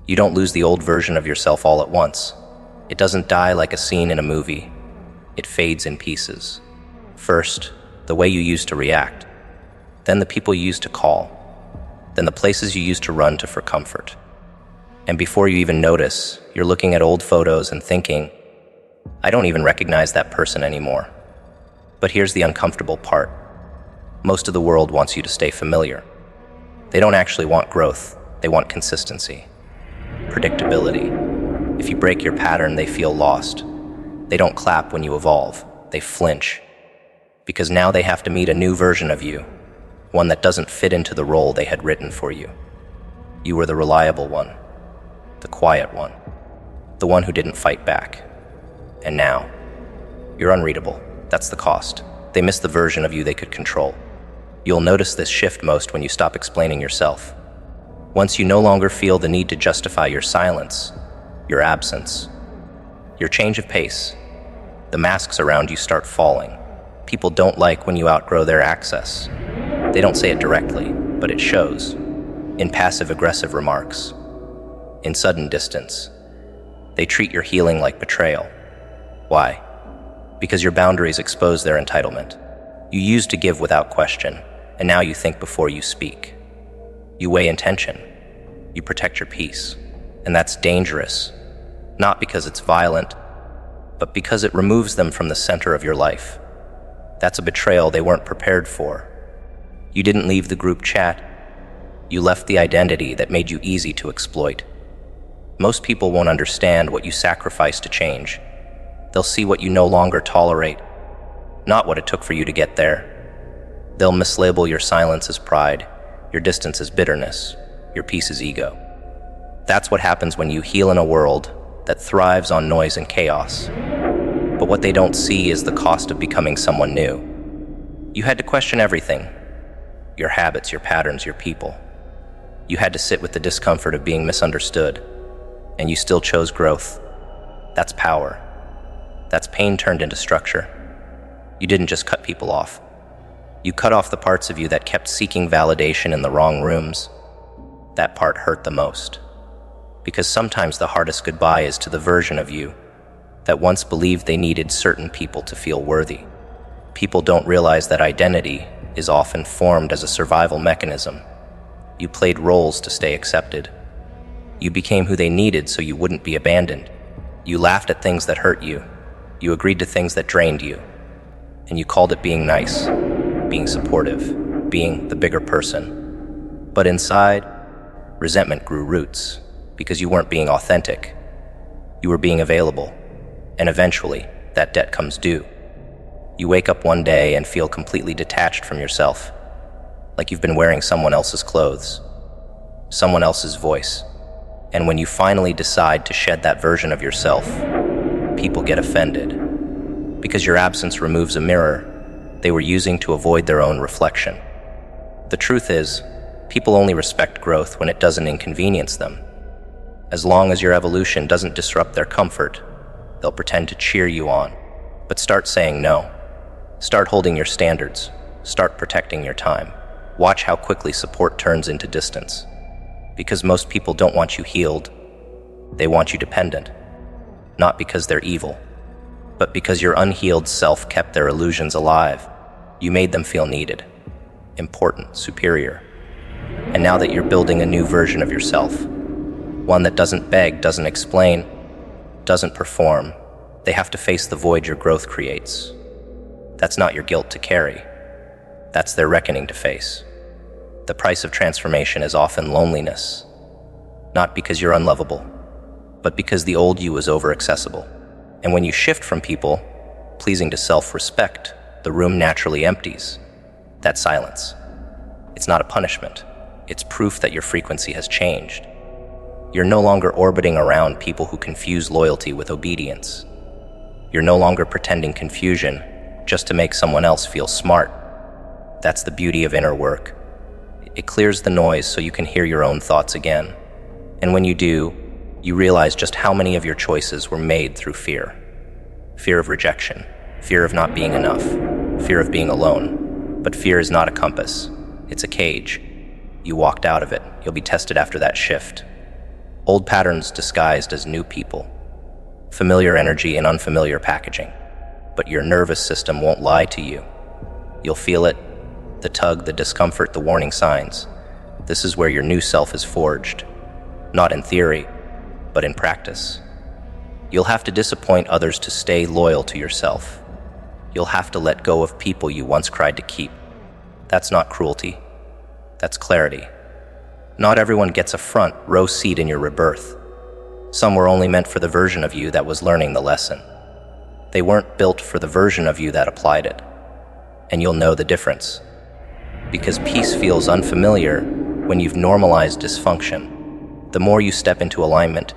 You don't lose the old version of yourself all at once. It doesn't die like a scene in a movie. It fades in pieces. First, the way you used to react. Then the people you used to call. Then the places you used to run to for comfort. And before you even notice, you're looking at old photos and thinking, I don't even recognize that person anymore. But here's the uncomfortable part. Most of the world wants you to stay familiar. They don't actually want growth, they want consistency. Predictability. If you break your pattern, they feel lost. They don't clap when you evolve, they flinch. Because now they have to meet a new version of you, one that doesn't fit into the role they had written for you. You were the reliable one, the quiet one, the one who didn't fight back. And now, you're unreadable. That's the cost. They miss the version of you they could control. You'll notice this shift most when you stop explaining yourself. Once you no longer feel the need to justify your silence, your absence, your change of pace, the masks around you start falling. People don't like when you outgrow their access. They don't say it directly, but it shows. In passive-aggressive remarks. In sudden distance. They treat your healing like betrayal. Why? Because your boundaries expose their entitlement. You used to give without question, and now you think before you speak. You weigh intention. You protect your peace. And that's dangerous. Not because it's violent, but because it removes them from the center of your life. That's a betrayal they weren't prepared for. You didn't leave the group chat. You left the identity that made you easy to exploit. Most people won't understand what you sacrificed to change. They'll see what you no longer tolerate, not what it took for you to get there. They'll mislabel your silence as pride, your distance as bitterness, your peace as ego. That's what happens when you heal in a world that thrives on noise and chaos. But what they don't see is the cost of becoming someone new. You had to question everything. Your habits, your patterns, your people. You had to sit with the discomfort of being misunderstood. And you still chose growth. That's power. That's pain turned into structure. You didn't just cut people off. You cut off the parts of you that kept seeking validation in the wrong rooms. That part hurt the most. Because sometimes the hardest goodbye is to the version of you that once believed they needed certain people to feel worthy. People don't realize that identity is often formed as a survival mechanism. You played roles to stay accepted. You became who they needed so you wouldn't be abandoned. You laughed at things that hurt you. You agreed to things that drained you. And you called it being nice, being supportive, being the bigger person. But inside, resentment grew roots because you weren't being authentic. You were being available. And eventually, that debt comes due. You wake up one day and feel completely detached from yourself, like you've been wearing someone else's clothes, someone else's voice. And when you finally decide to shed that version of yourself, people get offended. Because your absence removes a mirror they were using to avoid their own reflection. The truth is, people only respect growth when it doesn't inconvenience them. As long as your evolution doesn't disrupt their comfort, they'll pretend to cheer you on. But start saying no. Start holding your standards. Start protecting your time. Watch how quickly support turns into distance. Because most people don't want you healed. They want you dependent. Not because they're evil, but because your unhealed self kept their illusions alive. You made them feel needed, important, superior. And now that you're building a new version of yourself, one that doesn't beg, doesn't explain, doesn't perform, they have to face the void your growth creates. That's not your guilt to carry. That's their reckoning to face. The price of transformation is often loneliness, not because you're unlovable, but because the old you is over-accessible. And when you shift from people, pleasing to self-respect, the room naturally empties. That silence. It's not a punishment. It's proof that your frequency has changed. You're no longer orbiting around people who confuse loyalty with obedience. You're no longer pretending confusion just to make someone else feel smart. That's the beauty of inner work. It clears the noise so you can hear your own thoughts again. And when you do, you realize just how many of your choices were made through fear. Fear of rejection, fear of not being enough, fear of being alone. But fear is not a compass. It's a cage. You walked out of it. You'll be tested after that shift. Old patterns disguised as new people. Familiar energy in unfamiliar packaging. But your nervous system won't lie to you. You'll feel it, the tug, the discomfort, the warning signs. This is where your new self is forged. Not in theory, but in practice. You'll have to disappoint others to stay loyal to yourself. You'll have to let go of people you once cried to keep. That's not cruelty. That's clarity. Not everyone gets a front row seat in your rebirth. Some were only meant for the version of you that was learning the lesson. They weren't built for the version of you that applied it. And you'll know the difference. Because peace feels unfamiliar when you've normalized dysfunction. The more you step into alignment,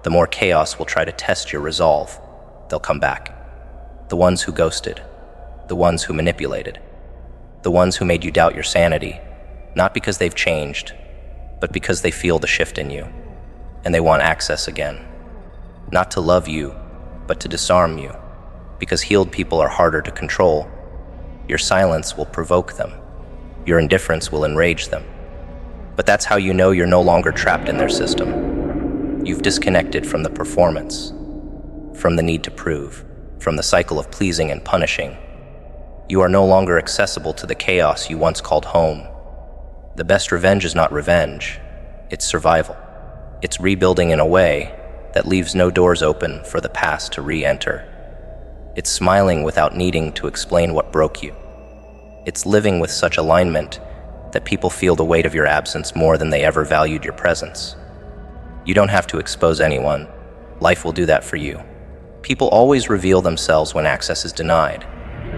the more chaos will try to test your resolve. They'll come back. The ones who ghosted. The ones who manipulated. The ones who made you doubt your sanity. Not because they've changed, but because they feel the shift in you. And they want access again. Not to love you, but to disarm you. Because healed people are harder to control. Your silence will provoke them. Your indifference will enrage them. But that's how you know you're no longer trapped in their system. You've disconnected from the performance, from the need to prove, from the cycle of pleasing and punishing. You are no longer accessible to the chaos you once called home. The best revenge is not revenge, it's survival. It's rebuilding in a way that leaves no doors open for the past to re-enter. It's smiling without needing to explain what broke you. It's living with such alignment that people feel the weight of your absence more than they ever valued your presence. You don't have to expose anyone. Life will do that for you. People always reveal themselves when access is denied.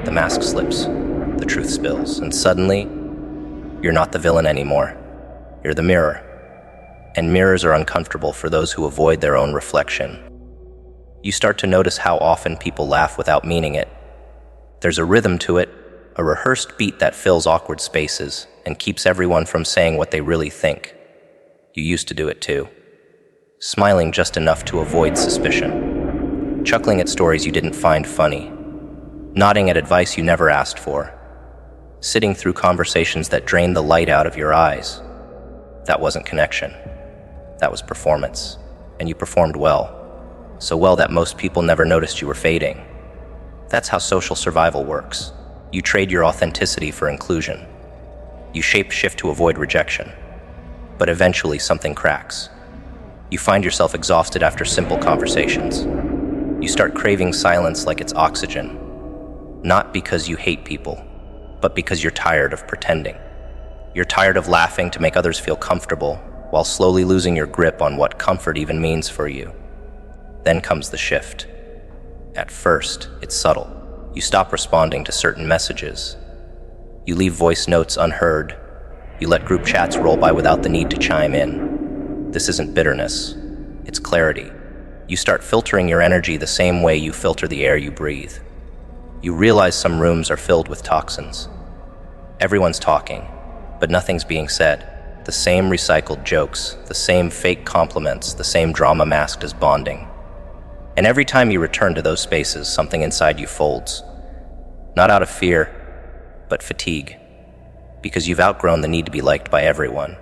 The mask slips, the truth spills, and suddenly, you're not the villain anymore. You're the mirror. And mirrors are uncomfortable for those who avoid their own reflection. You start to notice how often people laugh without meaning it. There's a rhythm to it, a rehearsed beat that fills awkward spaces and keeps everyone from saying what they really think. You used to do it too. Smiling just enough to avoid suspicion. Chuckling at stories you didn't find funny. Nodding at advice you never asked for. Sitting through conversations that drained the light out of your eyes. That wasn't connection. That was performance. And you performed well. So well that most people never noticed you were fading. That's how social survival works. You trade your authenticity for inclusion. You shape-shift to avoid rejection. But eventually something cracks. You find yourself exhausted after simple conversations. You start craving silence like it's oxygen. Not because you hate people, but because you're tired of pretending. You're tired of laughing to make others feel comfortable, while slowly losing your grip on what comfort even means for you. Then comes the shift. At first, it's subtle. You stop responding to certain messages. You leave voice notes unheard. You let group chats roll by without the need to chime in. This isn't bitterness. It's clarity. You start filtering your energy the same way you filter the air you breathe. You realize some rooms are filled with toxins. Everyone's talking, but nothing's being said. The same recycled jokes, the same fake compliments, the same drama masked as bonding. And every time you return to those spaces, something inside you folds. Not out of fear, but fatigue. Because you've outgrown the need to be liked by everyone.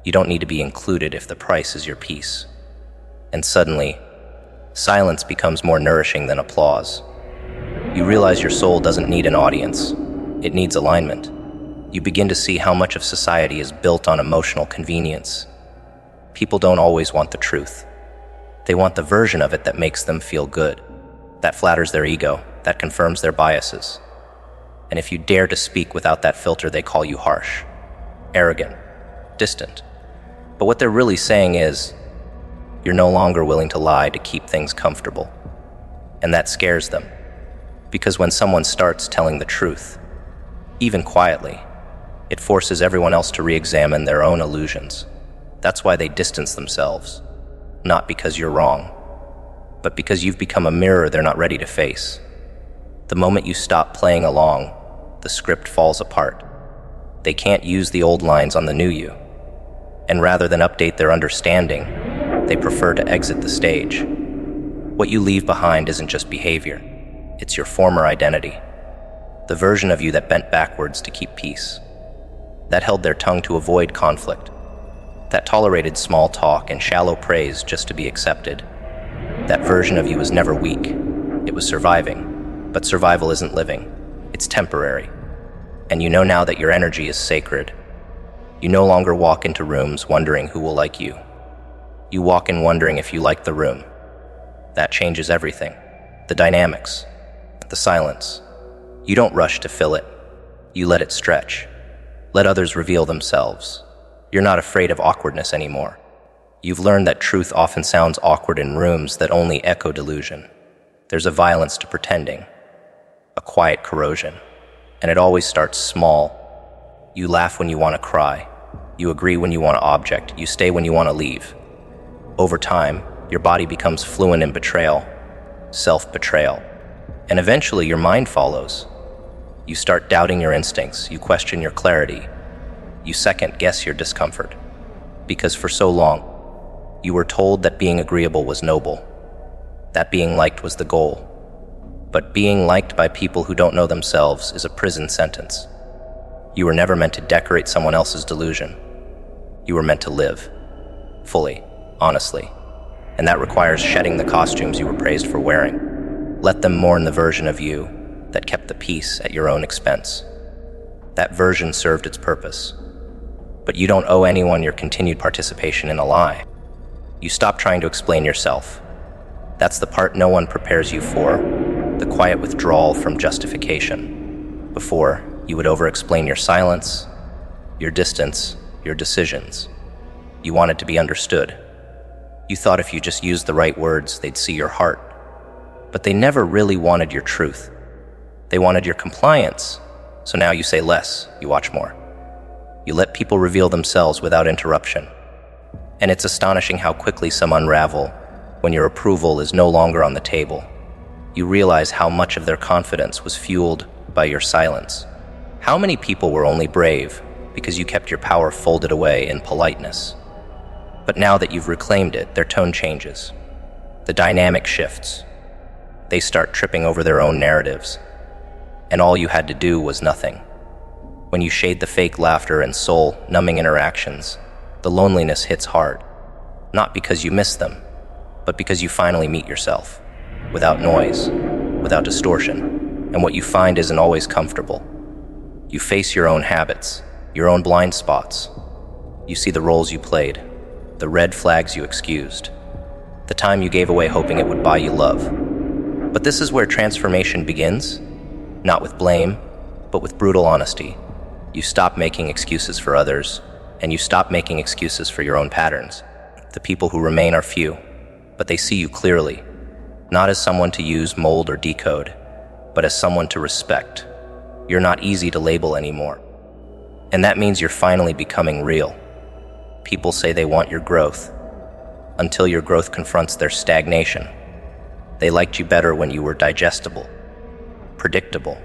You don't need to be included if the price is your peace. And suddenly, silence becomes more nourishing than applause. You realize your soul doesn't need an audience. It needs alignment. You begin to see how much of society is built on emotional convenience. People don't always want the truth. They want the version of it that makes them feel good, that flatters their ego, that confirms their biases. And if you dare to speak without that filter, they call you harsh, arrogant, distant. But what they're really saying is, you're no longer willing to lie to keep things comfortable. And that scares them, because when someone starts telling the truth, even quietly, it forces everyone else to re-examine their own illusions. That's why they distance themselves. Not because you're wrong, but because you've become a mirror they're not ready to face. The moment you stop playing along, the script falls apart. They can't use the old lines on the new you. And rather than update their understanding, they prefer to exit the stage. What you leave behind isn't just behavior, it's your former identity. The version of you that bent backwards to keep peace, that held their tongue to avoid conflict, that tolerated small talk and shallow praise just to be accepted. That version of you was never weak. It was surviving. But survival isn't living. It's temporary. And you know now that your energy is sacred. You no longer walk into rooms wondering who will like you. You walk in wondering if you like the room. That changes everything. The dynamics. The silence. You don't rush to fill it. You let it stretch. Let others reveal themselves. You're not afraid of awkwardness anymore. You've learned that truth often sounds awkward in rooms that only echo delusion. There's a violence to pretending, a quiet corrosion, and it always starts small. You laugh when you want to cry. You agree when you want to object. You stay when you want to leave. Over time, your body becomes fluent in betrayal, self-betrayal, and eventually your mind follows. You start doubting your instincts. You question your clarity. You second-guess your discomfort. Because for so long, you were told that being agreeable was noble, that being liked was the goal. But being liked by people who don't know themselves is a prison sentence. You were never meant to decorate someone else's delusion. You were meant to live, fully, honestly. And that requires shedding the costumes you were praised for wearing. Let them mourn the version of you that kept the peace at your own expense. That version served its purpose. But you don't owe anyone your continued participation in a lie. You stop trying to explain yourself. That's the part no one prepares you for, the quiet withdrawal from justification. Before, you would over-explain your silence, your distance, your decisions. You wanted to be understood. You thought if you just used the right words, they'd see your heart. But they never really wanted your truth. They wanted your compliance. So now you say less, you watch more. You let people reveal themselves without interruption. And it's astonishing how quickly some unravel when your approval is no longer on the table. You realize how much of their confidence was fueled by your silence. How many people were only brave because you kept your power folded away in politeness? But now that you've reclaimed it, their tone changes. The dynamic shifts. They start tripping over their own narratives. And all you had to do was nothing. When you shade the fake laughter and soul-numbing interactions, the loneliness hits hard. Not because you miss them, but because you finally meet yourself. Without noise, without distortion. And what you find isn't always comfortable. You face your own habits, your own blind spots. You see the roles you played, the red flags you excused, the time you gave away hoping it would buy you love. But this is where transformation begins, not with blame, but with brutal honesty. You stop making excuses for others, and you stop making excuses for your own patterns. The people who remain are few, but they see you clearly, not as someone to use, mold, or decode, but as someone to respect. You're not easy to label anymore. And that means you're finally becoming real. People say they want your growth, until your growth confronts their stagnation. They liked you better when you were digestible, predictable,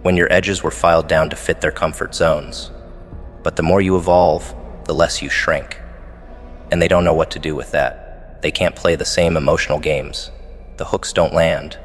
when your edges were filed down to fit their comfort zones. But the more you evolve, the less you shrink. And they don't know what to do with that. They can't play the same emotional games. The hooks don't land.